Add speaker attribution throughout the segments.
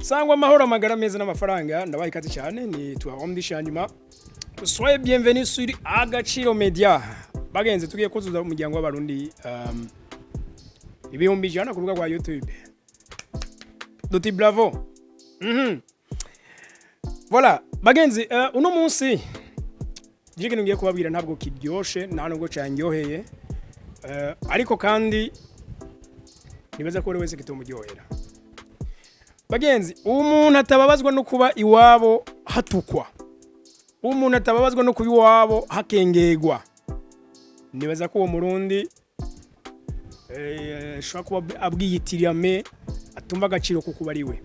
Speaker 1: Sangwa mahoro magara meza n'amafaranga ndabaye ikaze cyane ni tuwa Homme dishanyuma. Soyez bienvenus sur Agashavu Media. Bagenze tugiye kuzuza umuryango w'abarundi ibihumbi ijana ku rubuga rwa YouTube. Duti bravo. Voilà, bagenzi uno munsi jike ngiye kubabwira ntabwo kiryoshe nta nubwo cyanyoheye. Ariko kandi nibaza ko wese kitomuryohera. Bagenzi, umuntu atababazwa no kuba iwabo hatukwa. Umuntu atababazwa no kuba iwabo hakengegwa. Nibaza ko uwo murundi shaka kuba abwiyitiriyame atumva agaciro kuko bariwe.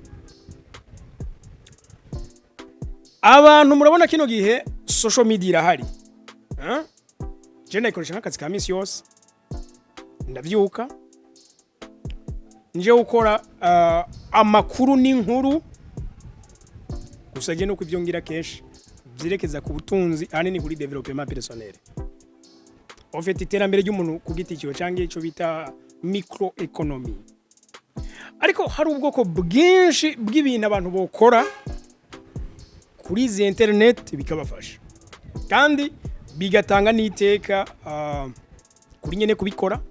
Speaker 1: Abantu murabona kino gihe social media irahari. Je nayikoresha nk'akazi ka minsi yose. Ndavyuka nje ukora amakuru n'inkuru gusa je no kuvyongira kenshi byerekeza ku butunzi ahanini kuri development personnel. En fait iterambere ry'umuntu ku giti cyo cyangwa ico bita microeconomy. Ariko hari ubwoko bwinshi bw'ibintu abantu bokora kuri izi internet bikabafasha kandi bigatanga n'iteka kuri nyene kubikora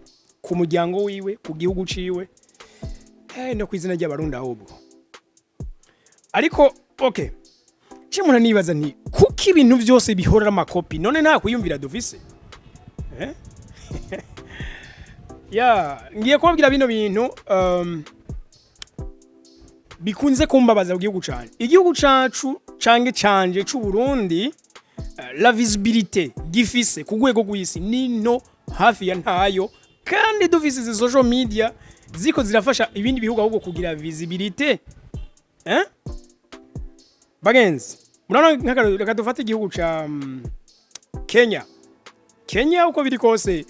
Speaker 1: ku muryango wiwe ku gihugu ciwe no kwizina ry'abarundi ahubwo. Ariko okay, cimuna nibaza nti kuki ibintu byose bihorera amakopi none nta kuyumvira dufise ngiye kubabwira bino bintu bikunze kumbabaza mu gihugu cyane. Igihugu cacu canje c'u Burundi la visibilité gifise ku rwego rw'isi nino hafi ya ntayo kandi dufise izi social media ziko zirafasha ibindi bihugu ahubwo kugira visibilité. Bagenzi, murabona reka dufate igihugu ca Kenya uko biri kose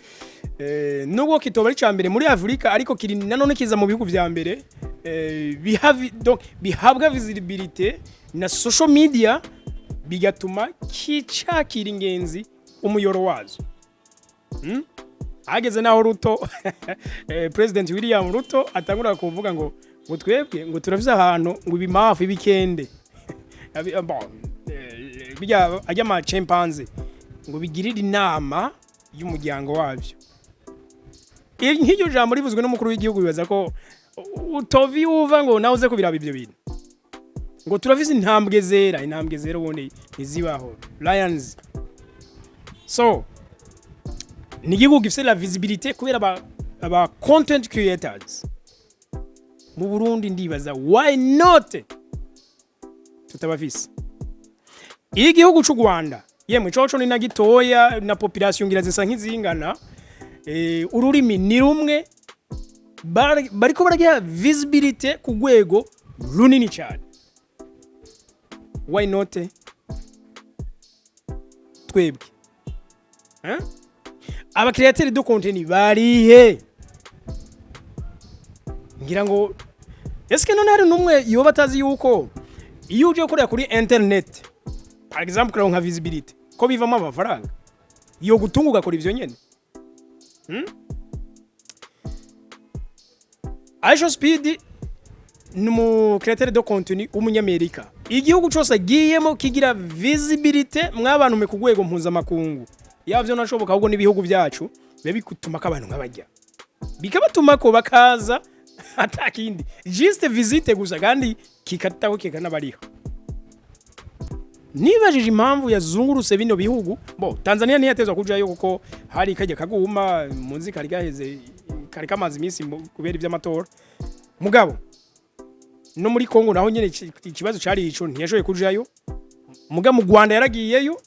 Speaker 1: nubwo kitoba ari cambere muri Afrika ariko kiri nanone kiza mu bihugu vya mbere bihabwa visibilité na social media bigatuma kicakira ingenzi umuyoro wazo. Ageze naho Ruto President William Ruto atangura kuvuga ngo twebwe ngo turafise ahantu ngo ibimafu ibikende bijya ajya ma chimpanzee ngo bigirira inama y'umuryango wabyo. Nk'iryo jambo rivuzwe n'umukuru w'igihugu bibaza ko utovi uva ngo nawe uze kubiraba ibyo bintu ngo turafise intambwe zera ubundi ntizibaho lions. So ni igihugu gifise la visibilité kubera aba content creators mu Burundi. Ndibaza why not tutabafise. Igihugu c'u Rwanda yemwe coco ni nagitoya na population ngira zisa nk'izingana ururimi ni rumwe bariko baragira visibilité ku rwego runini cyane. Why not twebwe aba createur de contenu barihe? Ngira ngo eske none hari numwe yoba tazi yuko iyo uje gukorera kuri internet par exemple kuri nka visibility ko bivamo amafaranga yo gutunguka kuri ivyo nyene. Aisha Speed numu createur de contenu umunyamerika. Igihugu cyose agiyemo kigira visibility mw'abantu me kugwego mpuza makungu yavyo nashoboka ahubwo n'ibihugu byacu bikutuma kabantu nk'abajya bikabatuma ko bakaza atakindi juste visite gusa kandi kikataho kikanabariho. Nibajije impamvu yazungurutse bino bihugu Tanzania ntiyatezwa kujayo kuko hari kajya kaguma munzi kari gaheze kari kamazi iminsi kubera ivy'amatora mugabo no muri Kongo naho nyene ikibazo cari ico ntiyashoye kujayo muga mu Rwanda yaragiyeyo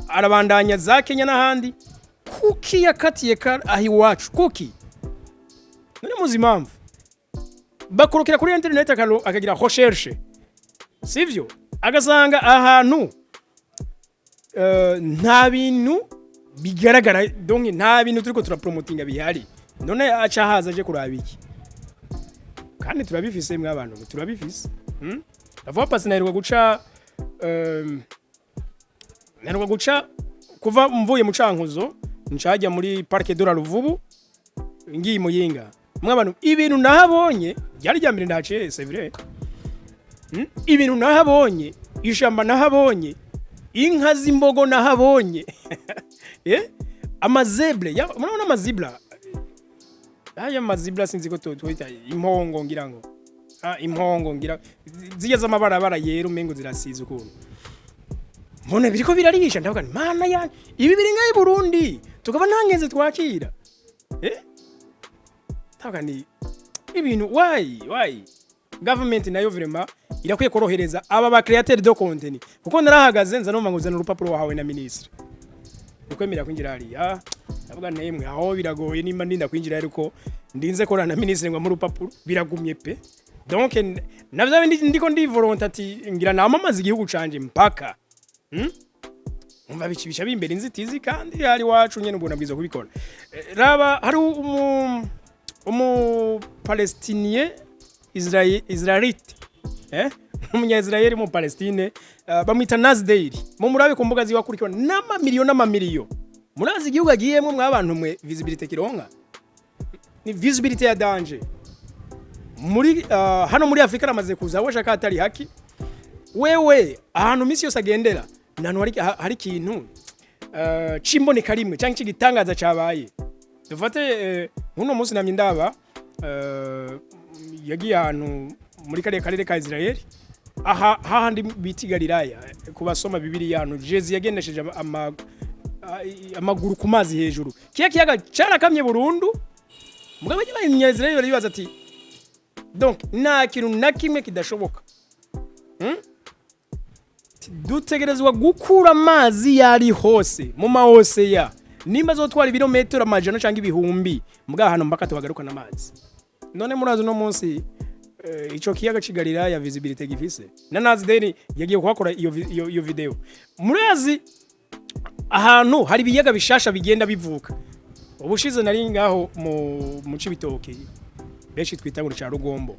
Speaker 1: arabandanya za Kenya n'ahandi kuki yakatiye ahi wacu kuki none muzi impamvu bakurukira kuri internet akagira recherche sivyo agasanga ahantu nta bintu bigaragara donc nta bintu turiko turapromotinga bihari none aca haza aje kurabiki kandi turabifise mw'abantu turabifise. Avuga pasi naheruka guca kuva mvuye mu Cankuzo ncajya muri Parc de la Ruvubu ngiye Muyinga mw'abantu ibintu nahabonye byari ryambere ndahaciye c'est vrai ibintu nahabonye, ishamba nahabonye, inka z'imbogo nahabonye. Amazebre, murabona amazibra? Aya mazibra sinzi ko twita impongo ngira ngo. Impongo ngira zijya z'amabarabara yera umengo zirasize ukuntu. Mbona biriko birarisha ndavuga mana ya ibi biri ngai Burundi tukaba ntangenze twakira. Tavuga ni ibintu why government nayo vraiment irakwiye korohereza aba ba createur de contenu kuko narahagaze nza no manguzana urupapuro wahawe na ministre ukwemera kwinjira hariya ndavuga nemwe aho biragoye nimba ndinda kwinjira ariko ndinze korana na ministre ngo mu rupapuro biragumye pe donc navyo ndiko ndi volontaire ngira namamaza igihugu canje mpaka umva bicibisha bimbere inzitizi kandi hari wacu nyene ubona bwiza kubikora raba hari Palestinien Israelite umunya-Israeli mu Palestine bamwita Nazdeiri mu murabe ku mbuga ziwakurikirwa n'amamiliyo murazi igihugu agiyemo mwabantu mwe visibility kironka ni visibility ya danger muri hano muri Afrika ramaze kuza washaka atari haki wewe ahantu misi yose agendera nanu hari kintu cimboneka rimwe cyangwa kigitangaza cabaye dufate nkuno munsi namye ndaba yagiye ahantu muri karere ka Israel hahandi biti Galilaya kubasoma Bibiliya hano Jezi yagendesheje amaguru ku mazi hejuru kiyaga carakamye burundu mugabo y'abanya Israel baribaza ati donc nta kintu na kimwe kidashoboka dutegerezwa gukura amazi yari hose mu mahose ya nimba zotwara ibirometero amajana cyangwa ibihumbi mbwa hano mpaka tuhagaruka n'amazi none murazo no munsi ico kiyaga cigarira ya visibility gifise na Nazdeiri yagiye kuhakora iyo video murazi ahantu hari biyaga bishasha bigenda bivuka ubushize nari ngaho mu Cibitoke beshi twita ngo ca Rugombo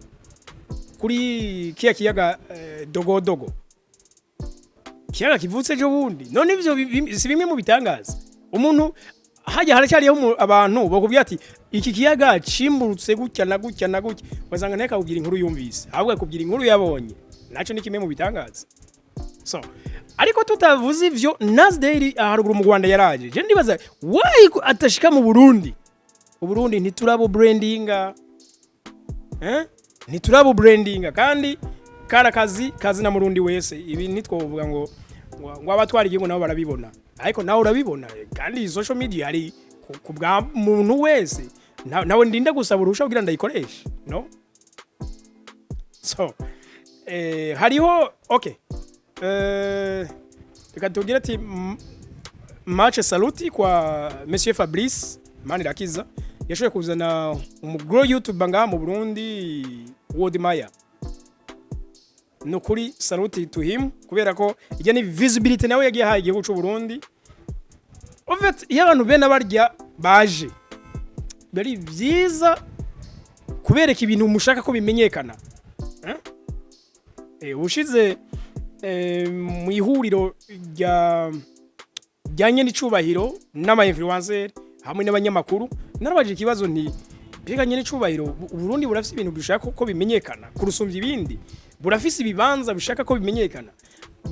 Speaker 1: kuri kiyaga dogodogo kiyaga kivutse jo bundi none ivyo si bimwe mu bitangaza umuntu hajya haracyariyeho abantu bakubwira ati iki kiyaga cimburutse gutya na gutya na gutya bazanga nteka kugira inkuru yumvise ahubwo kugira inkuru yabonye naco ni kimwe mu bitangaza so ariko tutavuze ivyo Nazdeiri aharuguru mu Rwanda yaraje je ndibaza why atashika mu Burundi uburundi ntiturabo brandinga ntiturabo brandinga kandi kazi na murundi wese ibi nitwovuga ngo abatwara igihugu nabo barabibona ariko nawe urabibona kandi social media ari kubwa muntu wese nawe ndinda gusaba urusha kugira ndayikoresha no so hariho okay reka tugira ati match saluti kwa Monsieur Fabrice Manirakiza yashoboye kuzana umugro YouTuber nga mu Burundi World Maya nukuri saluti to him kubera ko ijya ni visibility nawe yagiye haye igihugu cy'u Burundi ofet y'abantu bene barya baje bari byiza kubereka ibintu mushaka ko bimenyekana ushize mu ihuriro rya n'icubahiro n'ama influencer hamwe n'abanyamakuru narabaje ikibazo nti mbega n'icubahiro Burundi burafise ibintu bishaka ko bimenyekana kurusumbya ibindi burafise ibibanza bishaka ko bimenyekana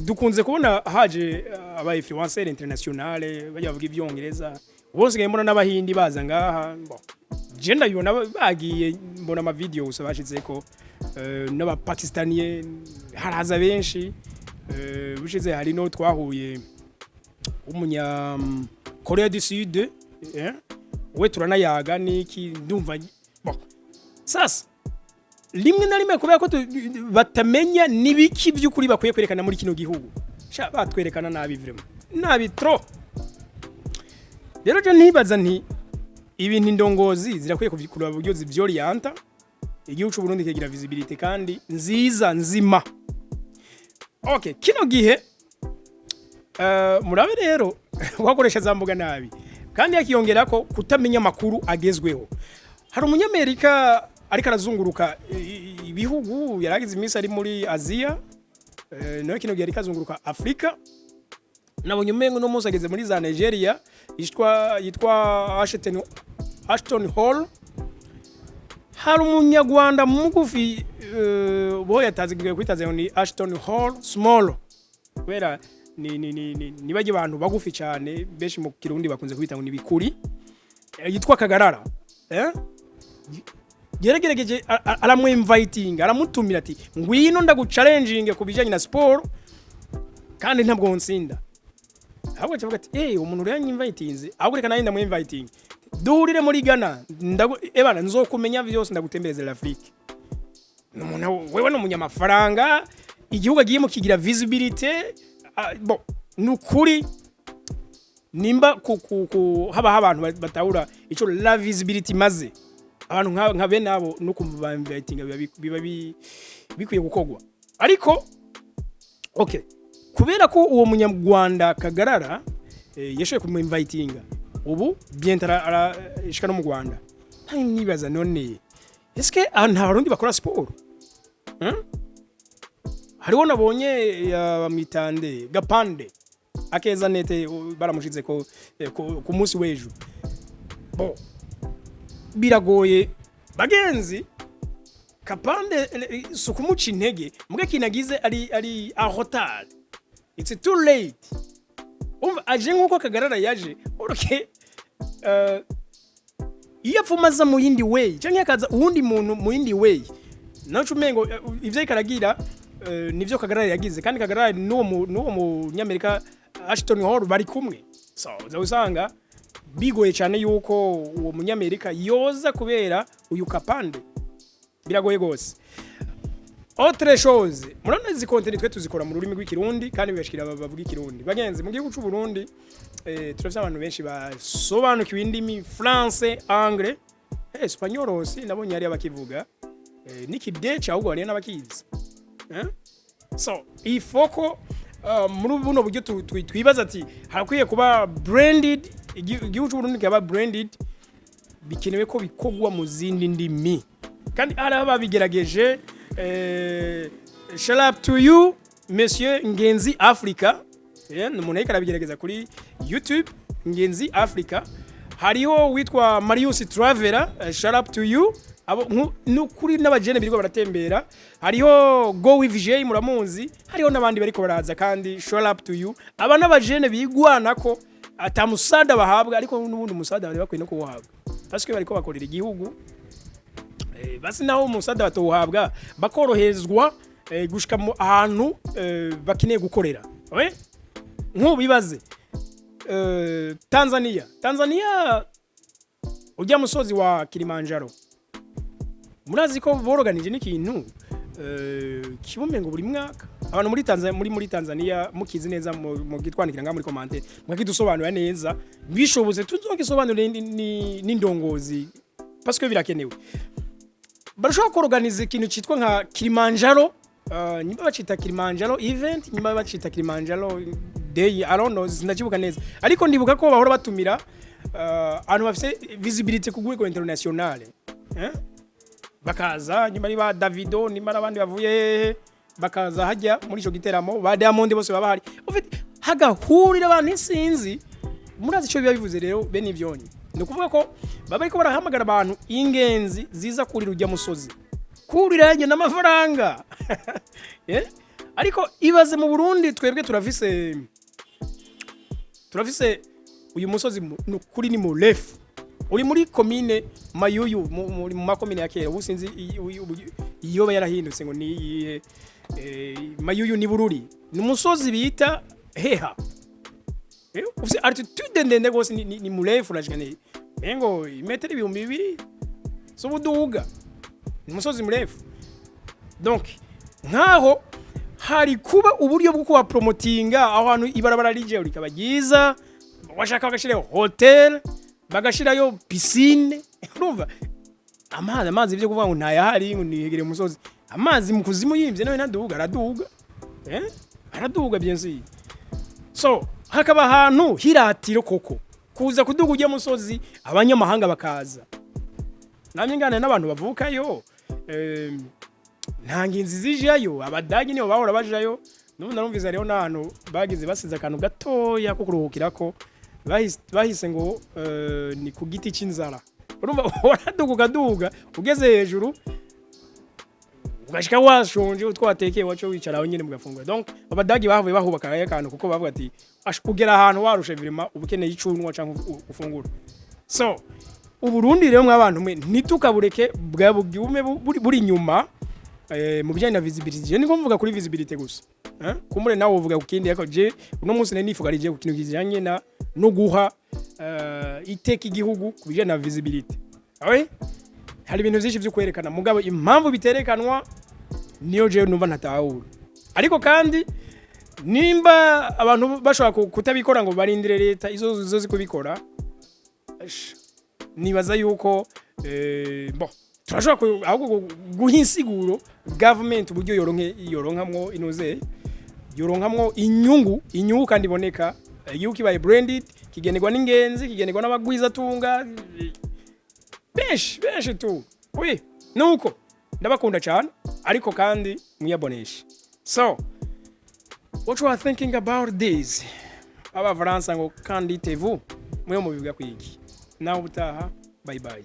Speaker 1: dukunze kubona haje aba influencer internationale bavuga ibyongereza bose ngembona n'abahindi baza ngaha je ndabibona bagiye mbona ama videos bashize ko n'aba Pakistaniye haraza benshi bishize hari no twahuye umunya Korea du Sud we turanayaga niki ndumva sasa limwe na limwe kubera ko batamenya nibiki by'ukuri bakwiye kwerekana muri kino gihugu sha batwerekana nabi vraiment nabi trop rero je ntibaza nti ibintu indongozi zirakwiye kuvikura buryo zivyorienta igihugu cy'u Burundi kigira visibility kandi nziza nzima okay kino gihe murabe rero wakoresha zambuga nabi kandi yakiyongera ko kutamenya makuru agezweho hari umunyamerika ariko arazunguruka ibihugu yaragize iminsi ari muri Aziya no kino gihe arikazunguruka Afrika nabonye umengo no munsi ageze muri za Nigeria yitwa Ashton Hall hari umunyarwanda mugufi bo yatazigiye kwitaze ni Ashton Hall Small kubera ni baje abantu bagufi cyane beshi mu kirundi bakunze kwita ngo nibikuri yitwa Kagarara geregeregeje aramu inviting aramutumira ati ngwino ndaguchallenging kubijanye na sport kandi ntabwo nsinda ahubwo cyavuga ati umuntu rero invitinze ahubwo reka nayo ndamu inviting duhurire muri Ghana ebana nzokumenya byose ndagutembereza l'Afrique n'umuntu wewe no munyamafaranga igihugu agiye mu kigira visibility bon nukuri nimba haba abantu batahura ico la visibility maze abantu nka bene abo no kumva inviting biba bikwiye gukogwa ariko okay kubera ko uwo munyarwanda Kagarara yeshoye ku inviting ubu bientara arashika no mu Rwanda nibaza none eske nta barundi bakora sport hariho nabonye bamwitande Gapande akeza nete baramushize ko ku munsi w'ejo bo biragoye bagenzi Kapande sukumuca intege mbwe kinagize ari a retard it's too late aje nkuko Kagarara yaje okay iyo apfumaza mu yindi way cyangwa akaza uwundi muntu mu yindi way naco mengo ivyo ikaragira nivyo Kagarara yagize kandi Kagarara n'uwo munyamerika Ashton Hall bari kumwe so uzasanga bigoye cyane yuko uwo munyamerika yoza kubera uyu Kapande biragoye gose autre chose murana izi content twe tuzikora mu rurimi rw'ikirundi kandi bigashikira bavuga ikirundi bagenzi mu gihugu cy'u Burundi turafite abantu benshi basobanukiwe indimi français anglais espagnol aussi nabonye ari abakivuga nikidece ahubwo ari n'abakizi so ifoko muri buno buryo twibaza ati harakwiye kuba branded igihugu cy'u Burundi kaba branded bikenewe ko bikogwa mu zindi ndimi kandi araba bigerageje shout out to you monsieur Ngenzi Africa umuntu ariko arabigerageza kuri YouTube Ngenzi Africa hariho witwa Marius Traveler shout out to you abo nukuri n'abajene biriko baratembera hariho Go with J muramuzi hariho nabandi bariko baraza kandi shout out to you aba n'abajene bigwana ko atamusada bahabwa ariko n'ubundi musada bari bakwiye no kuhabwa parce que bariko bakorera igihugu basi naho umusada batohabwa bakorohezwa gushika mu ahantu bakeneye gukorera nk'ubibaze Tanzania ujya musozi wa Kilimanjaro murazi ko boroganije n'ikintu kibumengo buri mwaka abantu muri Tanzania mukizi neza mu gitwandikira nga muri commentaire mwakidusobanura neza bishoboze tuzogisobanura n'indongozi parce que birakenewe barashobora kuorganize ikintu cyitwa nka Kilimanjaro nyuma bacita Kilimanjaro event nyuma bacita Kilimanjaro day I don't know sinakibuka neza ariko ndibuka ko bahora batumira abantu bafite visibility ku rwego international bakaza nyuma ari ba Davido nimara abandi bavuye bakaza hajya muri ico giteramo ba Diamond bose baba hari hagahurira abantu insinzi murazi ico biba bivuze rero bene ivyonyi ndikuvuga ko baba ariko barahamagara abantu ingenzi ziza kuri rujya musozi kuriranye n'amafaranga ariko ibaze mu Burundi twebwe turafise uyu musozi kuri ni mu lefu uri muri commune Mayuyu muri mu makomine ya kera ubusinzi iyo yarahindutse ngo ni Mayuyu ni Bururi ni umusozi bita Heha ufise altitude ndende gose ni murefu rajane mengo imetero 2000 so buduga ni umusozi murefu donc nkaho hari kuba uburyo bwo kuba promotinga aho hantu ibarabara rije urikaba giza washaka bagashira hotel bagashirayo piscine urumva amazi byo kuvuga ngo ntayahari ngo nihegere umusozi amazi mu kuzimu yimvye nawe ntaduga araduga bien sûr so hakaba ahantu hiratiro koko kuza kuduga ujya musozi abanyamahanga bakaza namye ngana n'abantu bavukayo nta nginzi zijayo abadagi nibo bahora bajayo n'ubu narumviza rero n'ahantu bagize basize akantu gatoya ko kuruhukirako bahise ngo ni ku giti cy'inzara urumva waraduga ugeze hejuru ugashika washonje utwatekeye wacho wicara aho nyine mugafungura. Donc abadagi bavuye bahubaka akantu kuko bavuga ati kugera ahantu warushe virima ubukeneye icunwa canke ufungura. So Uburundi rero mw'abantu mwe ntitukabureke bwa bugume buri nyuma mu bijyanye na visibility. Je niko mvuga kuri visibility gusa. Kumure nawe uvuga kukindi yako je uno munsi nifugarije ku kintu kijanye no guha iteka igihugu ku bijyanye na visibility. Awe hari ibintu byinshi byo kwerekana mugabo impamvu biterekanwa niyo je numva ntatahura. Ariko kandi nimba abantu bashobora kutabikora ngo barindire leta izo zikubikora nibaza yuko turashobora ahubwo guha insiguro government uburyo yoronkamwo inoze yoronkamwo inyungu kandi iboneka igihugu kibaye branded kigenerwa n'ingenzi kigenerwa n'abagwiza tunga benshi tu nuko ndabakunda cyane ariko kandi mwiyabonesha. So what you are thinking about this? Aba Faransa ngo kanditez-vous mwe mubivuga kwiki naho utaha bye bye.